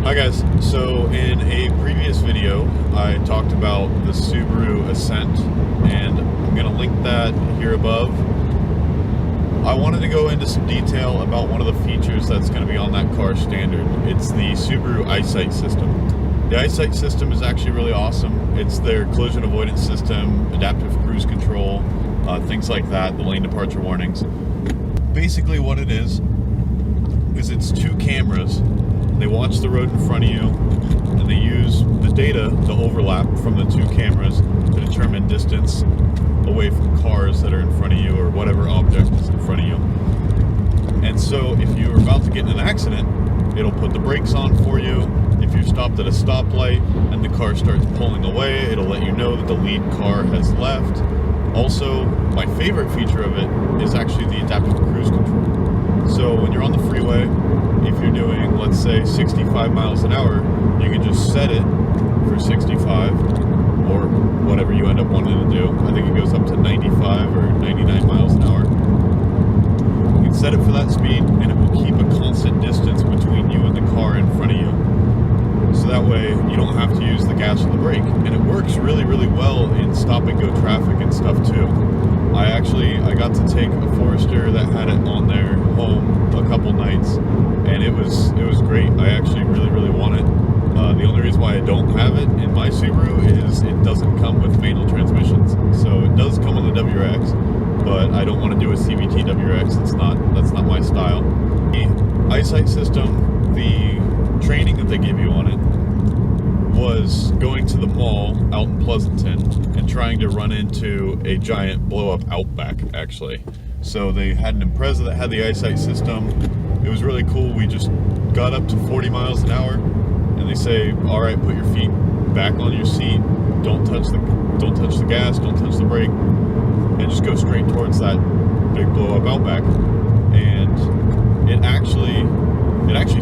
Hi guys, so in a previous video I talked about the Subaru Ascent and I'm going to link that here above. I wanted to go into some detail about one of the features that's going to be on that car standard. It's the Subaru Eyesight system. The Eyesight system is actually really awesome. It's their collision avoidance system, adaptive cruise control, things like that, the lane departure warnings. Basically what it is it's two cameras. They watch the road in front of you, and they use the data, the overlap from the two cameras, to determine distance away from cars that are in front of you or whatever object is in front of you. And so if you're about to get in an accident, it'll put the brakes on for you. If you're stopped at a stoplight and the car starts pulling away, it'll let you know that the lead car has left. Also, my favorite feature of it is actually the adaptive cruise control. So when you're on the freeway, if you're doing, let's say, 65 miles an hour, you can just set it for 65 or whatever you end up wanting to do. I think it goes up to 95 or 99 miles an hour. You can set it for that speed and it will keep a constant distance between you and the car in front of you. So that way you don't have to use the gas or the brake. And it works really, really well in stop and go traffic and stuff too. I got to take a Forester that had it on their home a couple nights, and it was great. I actually really, really want it. The only reason why I don't have it in my Subaru is it doesn't come with manual transmissions. So it does come with a WRX, but I don't want to do a CVT WRX. That's not my style. The Eyesight system, the training that they give you on it was going to the mall out in Pleasanton and trying to run into a giant blow-up Outback, actually. So they had an Impreza that had the Eyesight system. It was really cool. We just got up to 40 miles an hour, and they say, all right, put your feet back on your seat, don't touch the gas, don't touch the brake, and just go straight towards that big blow-up Outback. And it actually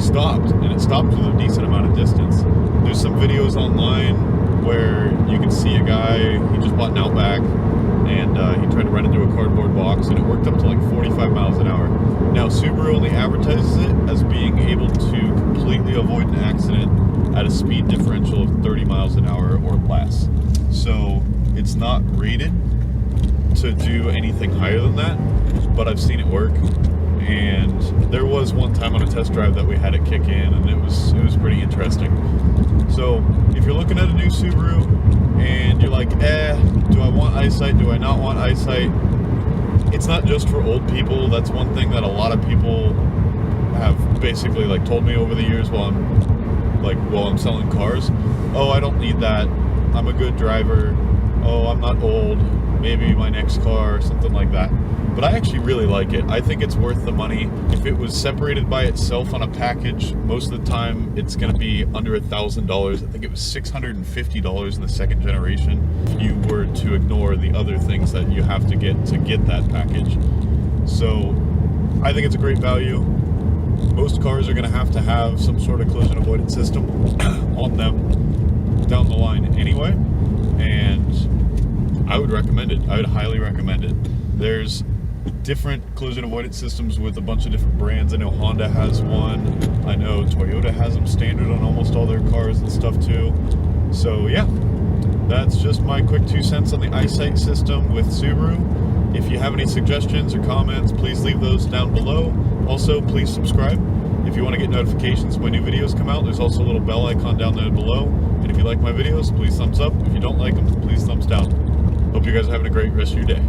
stopped, and it stopped with a decent amount of distance. There's some videos online where you can see a guy, he just bought an Outback, and he tried to run into a cardboard box, and it worked up to like 45 miles an hour. Now, Subaru only advertises it as being able to completely avoid an accident at a speed differential of 30 miles an hour or less. So it's not rated to do anything higher than that, but I've seen it work. And there was one time on a test drive that we had it kick in, and it was pretty interesting. So if you're looking at a new Subaru and you're like, do I want Eyesight, do I not want Eyesight? It's not just for old people. That's one thing that a lot of people have basically like told me over the years while I'm selling cars. Oh, I don't need that, I'm a good driver. Oh, I'm not old, maybe my next car or something like that. But I actually really like it. I think it's worth the money. If it was separated by itself on a package, most of the time it's going to be under $1,000. I think it was $650 in the second generation if you were to ignore the other things that you have to get that package. So I think it's a great value. Most cars are going to have some sort of collision avoidance system on them down the line anyway, and I would recommend it. I would highly recommend it. There's different collision avoidance systems with a bunch of different brands. I know Honda has one. I know Toyota has them standard on almost all their cars and stuff too. So yeah, that's just my quick 2 cents on the Eyesight system with Subaru. If you have any suggestions or comments, please leave those down below. Also, please subscribe. If you want to get notifications when new videos come out, there's also a little bell icon down there below. And if you like my videos, please thumbs up. If you don't like them, please thumbs down. Hope you guys are having a great rest of your day.